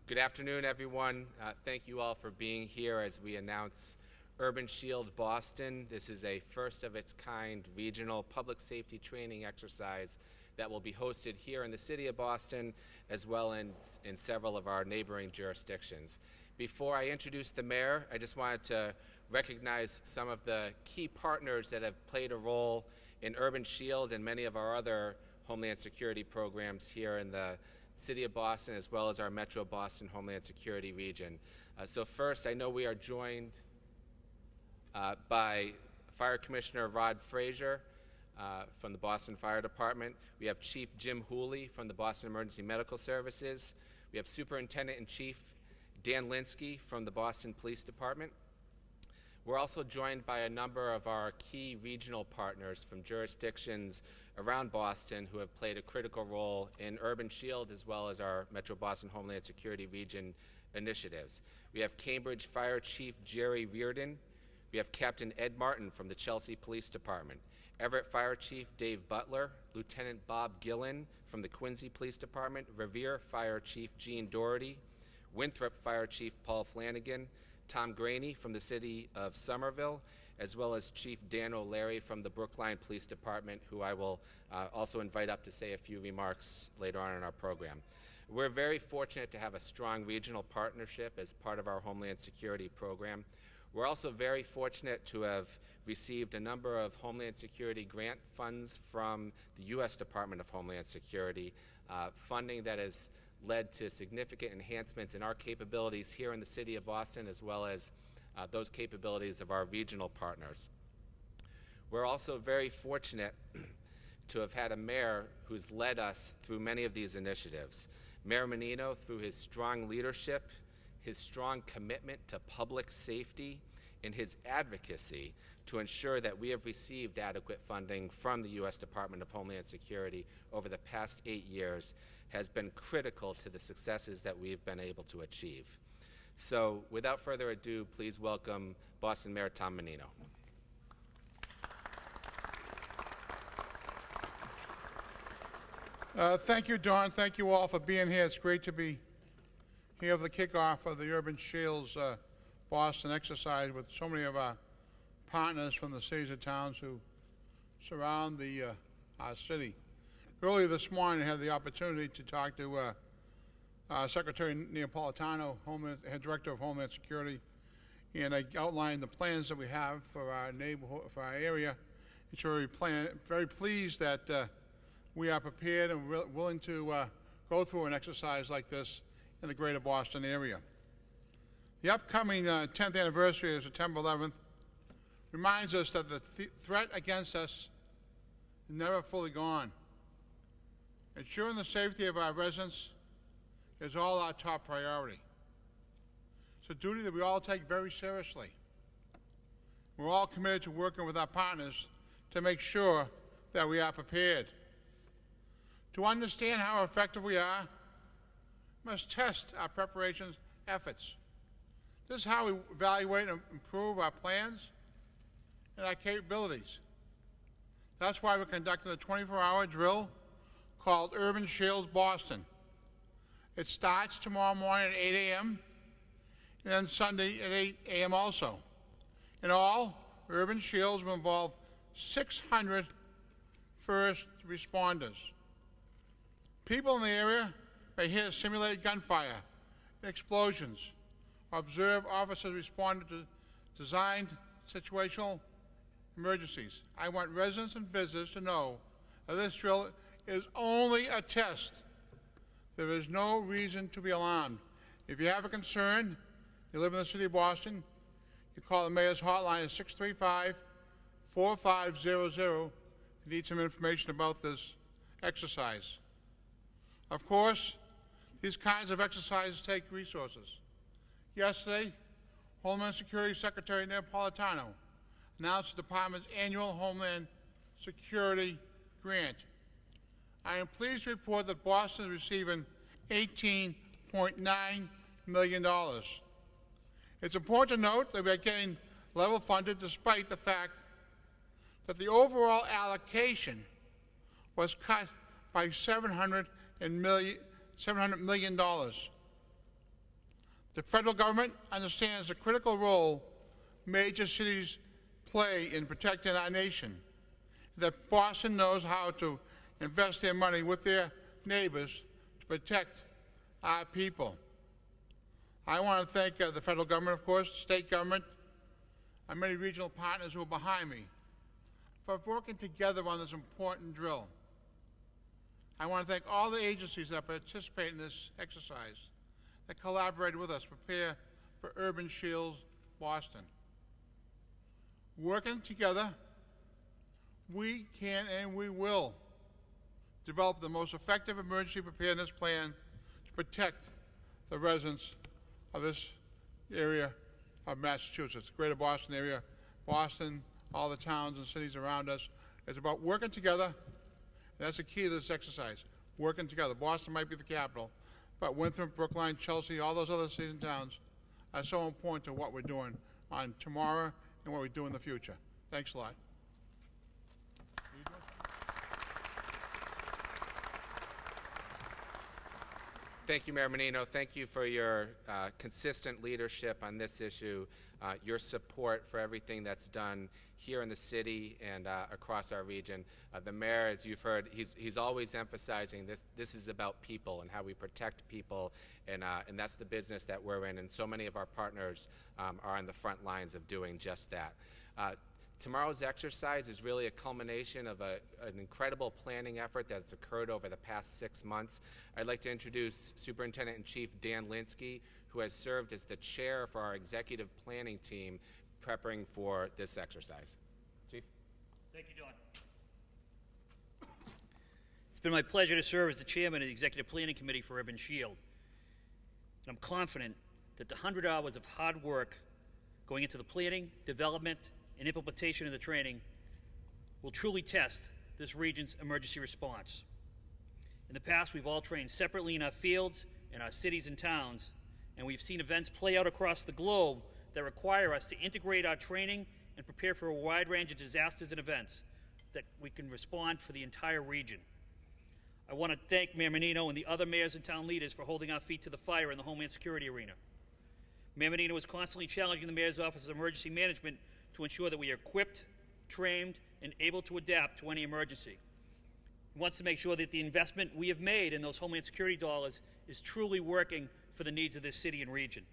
Good afternoon, everyone. Thank you all for being here as we announce Urban Shield Boston. This is a first-of-its-kind regional public safety training exercise that will be hosted here in the city of Boston, as well as in several of our neighboring jurisdictions. Before I introduce the mayor, I just wanted to recognize some of the key partners that have played a role in Urban Shield and many of our other Homeland Security programs here in the City of Boston, as well as our Metro Boston Homeland Security region. So first, I know we are joined by Fire Commissioner Rod Frazier from the Boston Fire Department. We have Chief Jim Hoey from the Boston Emergency Medical Services. We have Superintendent-in-Chief Dan Linsky from the Boston Police Department. We're also joined by a number of our key regional partners from jurisdictions around Boston who have played a critical role in Urban Shield as well as our Metro Boston Homeland Security Region initiatives. We have Cambridge Fire Chief Jerry Reardon. We have Captain Ed Martin from the Chelsea Police Department. Everett Fire Chief Dave Butler, Lieutenant Bob Gillen from the Quincy Police Department, Revere Fire Chief Gene Doherty, Winthrop Fire Chief Paul Flanagan, Tom Graney from the City of Somerville, as well as Chief Dan O'Leary from the Brookline Police Department, who I will also invite up to say a few remarks later on in our program. We're very fortunate to have a strong regional partnership as part of our Homeland Security program. We're also very fortunate to have received a number of Homeland Security grant funds from the U.S. Department of Homeland Security, funding that has led to significant enhancements in our capabilities here in the City of Boston, as well as those capabilities of our regional partners. We're also very fortunate to have had a mayor who's led us through many of these initiatives. Mayor Menino, through his strong leadership, his strong commitment to public safety, and his advocacy to ensure that we have received adequate funding from the U.S. Department of Homeland Security over the past 8 years, has been critical to the successes that we've been able to achieve. So without further ado, please welcome Boston Mayor Tom Menino. Thank you, Don. Thank you all for being here. It's great to be here for the kickoff of the Urban Shields Boston exercise with so many of our partners from the cities and towns who surround our city. Earlier this morning, I had the opportunity to talk to Secretary Neapolitano, Head Director of Homeland Security, and I outlined the plans that we have for our neighborhood, for our area. And so very pleased that we are prepared and willing to go through an exercise like this in the greater Boston area. The upcoming 10th anniversary of September 11th reminds us that the threat against us is never fully gone. Ensuring the safety of our residents is all our top priority. It's a duty that we all take very seriously. We're all committed to working with our partners to make sure that we are prepared. To understand how effective we are, we must test our preparations efforts. This is how we evaluate and improve our plans and our capabilities. That's why we're conducting a 24-hour drill called Urban Shields Boston. It starts tomorrow morning at 8 a.m. and then Sunday at 8 a.m. also. In all, Urban Shields will involve 600 first responders. People in the area may hear simulated gunfire and explosions, or observe officers responding to designed situational emergencies. I want residents and visitors to know that this drill is only a test. There is no reason to be alarmed. If you have a concern, you live in the City of Boston, you call the Mayor's hotline at 635-4500 if you need some information about this exercise. Of course, these kinds of exercises take resources. Yesterday, Homeland Security Secretary Neapolitano announced the department's annual Homeland Security grant. I am pleased to report that Boston is receiving $18.9 million. It's important to note that we are getting level funded despite the fact that the overall allocation was cut by $700 million. The federal government understands the critical role major cities play in protecting our nation, that Boston knows how to invest their money with their neighbors to protect our people. I want to thank the federal government, of course, state government, and many regional partners who are behind me for working together on this important drill. I want to thank all the agencies that participate in this exercise, that collaborated with us to prepare for Urban Shields Boston. Working together, we can and we will develop the most effective emergency preparedness plan to protect the residents of this area of Massachusetts, the greater Boston area, Boston, all the towns and cities around us. It's about working together. That's the key to this exercise, working together. Boston might be the capital, but Winthrop, Brookline, Chelsea, all those other cities and towns are so important to what we're doing on tomorrow and what we do in the future. Thanks a lot. Thank you, Mayor Menino. Thank you for your consistent leadership on this issue, your support for everything that's done here in the city and across our region. The mayor, as you've heard, he's always emphasizing this is about people and how we protect people, and that's the business that we're in, and so many of our partners are on the front lines of doing just that. Tomorrow's exercise is really a culmination of an incredible planning effort that's occurred over the past 6 months. I'd like to introduce Superintendent-in-Chief Dan Linsky, who has served as the chair for our executive planning team preparing for this exercise. Chief. Thank you, Don. It's been my pleasure to serve as the chairman of the Executive Planning Committee for Urban Shield. And I'm confident that the 100 hours of hard work going into the planning, development, and implementation of the training will truly test this region's emergency response. In the past, we've all trained separately in our fields, in our cities and towns, and we've seen events play out across the globe that require us to integrate our training and prepare for a wide range of disasters and events that we can respond for the entire region. I want to thank Mayor Menino and the other mayors and town leaders for holding our feet to the fire in the Homeland Security arena. Mayor Menino is constantly challenging the Mayor's Office of Emergency Management to ensure that we are equipped, trained, and able to adapt to any emergency. He wants to make sure that the investment we have made in those Homeland Security dollars is truly working for the needs of this city and region.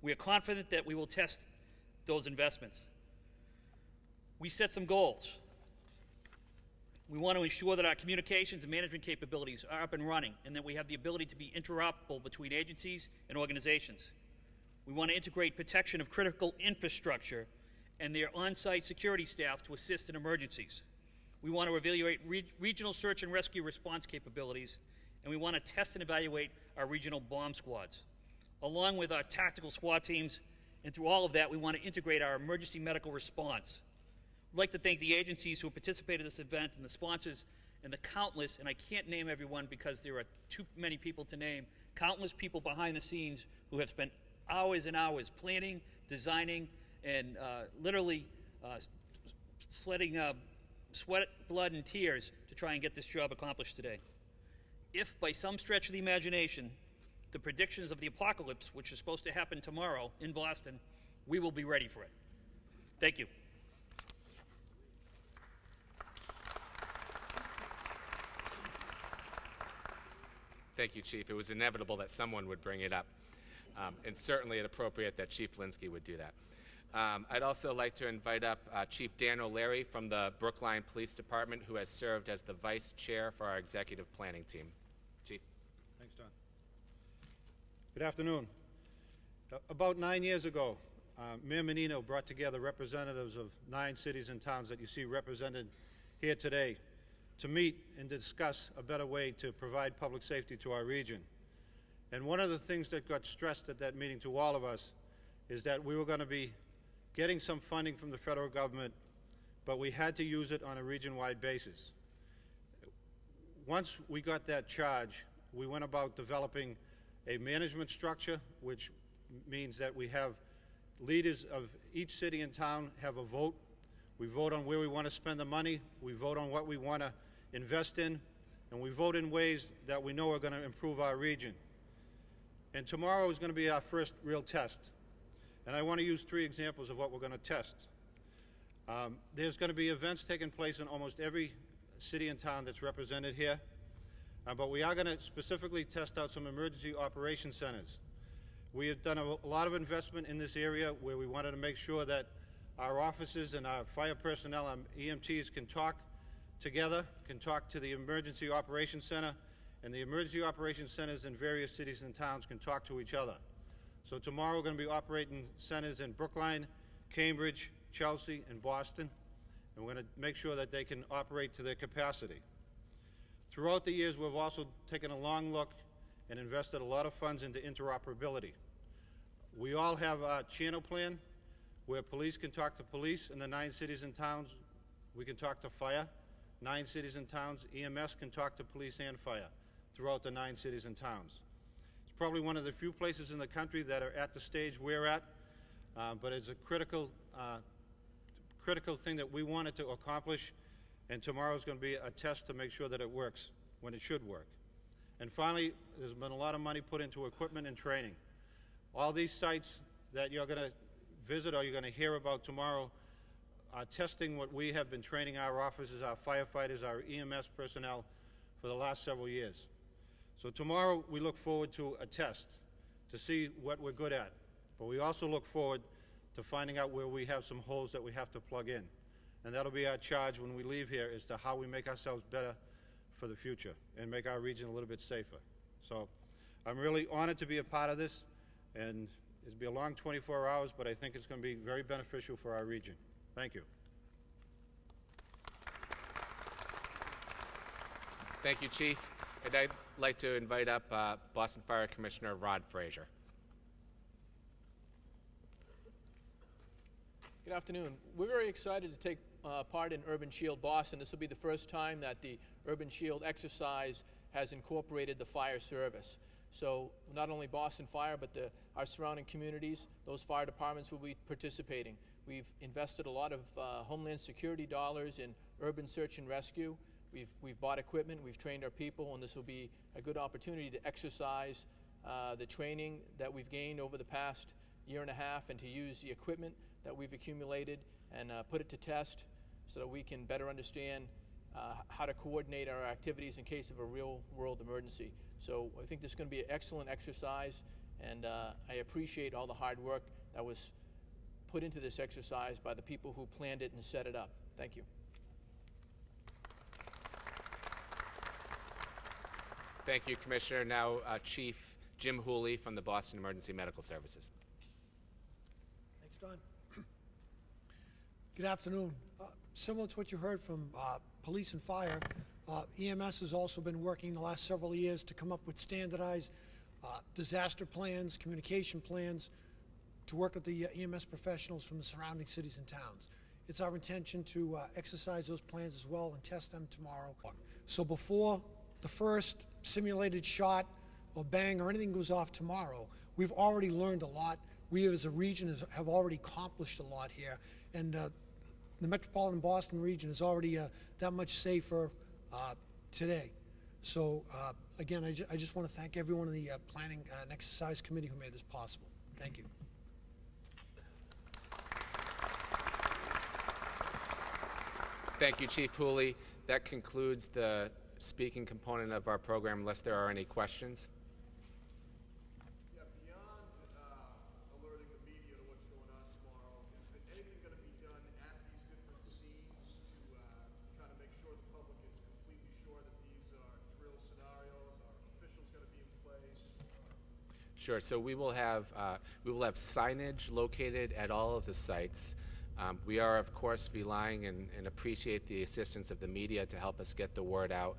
We are confident that we will test those investments. We set some goals. We want to ensure that our communications and management capabilities are up and running and that we have the ability to be interoperable between agencies and organizations. We want to integrate protection of critical infrastructure and their on-site security staff to assist in emergencies. We want to evaluate regional search and rescue response capabilities, and we want to test and evaluate our regional bomb squads, along with our tactical SWAT teams, and through all of that, we want to integrate our emergency medical response. I'd like to thank the agencies who participated in this event and the sponsors and the countless, and I can't name everyone because there are too many people to name, countless people behind the scenes who have spent hours and hours planning, designing, and literally sweating sweat, blood, and tears to try and get this job accomplished today. If, by some stretch of the imagination, the predictions of the apocalypse, which is supposed to happen tomorrow in Boston, we will be ready for it. Thank you. Thank you, Chief. It was inevitable that someone would bring it up, and certainly appropriate that Chief Linsky would do that. I'd also like to invite up Chief Dan O'Leary from the Brookline Police Department, who has served as the Vice Chair for our Executive Planning Team. Chief. Thanks, Don. Good afternoon. About 9 years ago, Mayor Menino brought together representatives of 9 cities and towns that you see represented here today to meet and discuss a better way to provide public safety to our region. And one of the things that got stressed at that meeting to all of us is that we were going to be getting some funding from the federal government, but we had to use it on a region-wide basis. Once we got that charge, we went about developing a management structure, which means that we have leaders of each city and town have a vote. We vote on where we want to spend the money, we vote on what we want to invest in, and we vote in ways that we know are going to improve our region. And tomorrow is going to be our first real test. And I want to use 3 examples of what we're going to test. There's going to be events taking place in almost every city and town that's represented here. But we are going to specifically test out some emergency operation centers. We have done a lot of investment in this area where we wanted to make sure that our officers and our fire personnel, our EMTs, can talk together, can talk to the emergency operations center, and the emergency operations centers in various cities and towns can talk to each other. So tomorrow we're going to be operating centers in Brookline, Cambridge, Chelsea, and Boston, and we're going to make sure that they can operate to their capacity. Throughout the years, we've also taken a long look and invested a lot of funds into interoperability. We all have a channel plan where police can talk to police in the 9 cities and towns. We can talk to fire, 9 cities and towns. EMS can talk to police and fire throughout the 9 cities and towns. It's probably one of the few places in the country that are at the stage we're at, but it's a critical thing that we wanted to accomplish, and tomorrow is going to be a test to make sure that it works when it should work. And finally, there's been a lot of money put into equipment and training. All these sites that you're going to visit or you're going to hear about tomorrow are testing what we have been training our officers, our firefighters, our EMS personnel for the last several years. So tomorrow we look forward to a test to see what we're good at, but we also look forward to finding out where we have some holes that we have to plug in. And that'll be our charge when we leave here, as to how we make ourselves better for the future and make our region a little bit safer. So I'm really honored to be a part of this, and it'll be a long 24 hours, but I think it's going to be very beneficial for our region. Thank you. Thank you, Chief. And I'd like to invite up Boston Fire Commissioner Rod Frazier. Good afternoon. We're very excited to take part in Urban Shield Boston. This will be the first time that the Urban Shield exercise has incorporated the fire service. So not only Boston Fire, but our surrounding communities, those fire departments will be participating. We've invested a lot of Homeland Security dollars in urban search and rescue. We've bought equipment, we've trained our people, and this will be a good opportunity to exercise the training that we've gained over the past year and a half, and to use the equipment that we've accumulated and put it to test so that we can better understand how to coordinate our activities in case of a real-world emergency. So I think this is going to be an excellent exercise, and I appreciate all the hard work that was put into this exercise by the people who planned it and set it up. Thank you. Thank you, Commissioner. Now, Chief Jim Hooley from the Boston Emergency Medical Services. Thanks, Don. Good afternoon. Similar to what you heard from police and fire, EMS has also been working the last several years to come up with standardized disaster plans, communication plans, to work with the EMS professionals from the surrounding cities and towns. It's our intention to exercise those plans as well and test them tomorrow. So before the first simulated shot or bang or anything goes off tomorrow, we've already learned a lot. We as a region have already accomplished a lot here, and the metropolitan Boston region is already that much safer today. So again, I just want to thank everyone in the Planning and Exercise Committee who made this possible. Thank you. Thank you, Chief Hooley. That concludes the speaking component of our program, unless there are any questions. Yeah, beyond alerting the media to what's going on tomorrow, is anything going to be done at these different scenes to try to make sure the public is completely sure that these are drill scenarios? Are officials going to be in place? Sure. So we will have signage located at all of the sites. We are, of course, relying and appreciate the assistance of the media to help us get the word out.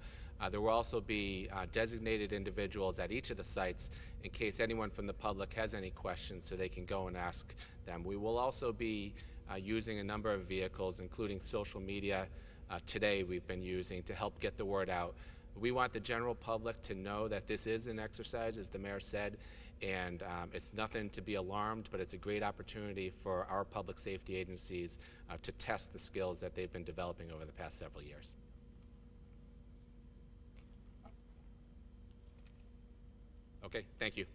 There will also be designated individuals at each of the sites in case anyone from the public has any questions, so they can go and ask them. We will also be using a number of vehicles, including social media. Today we've been using to help get the word out. We want the general public to know that this is an exercise, as the mayor said, and it's nothing to be alarmed, but it's a great opportunity for our public safety agencies to test the skills that they've been developing over the past several years. Okay, thank you.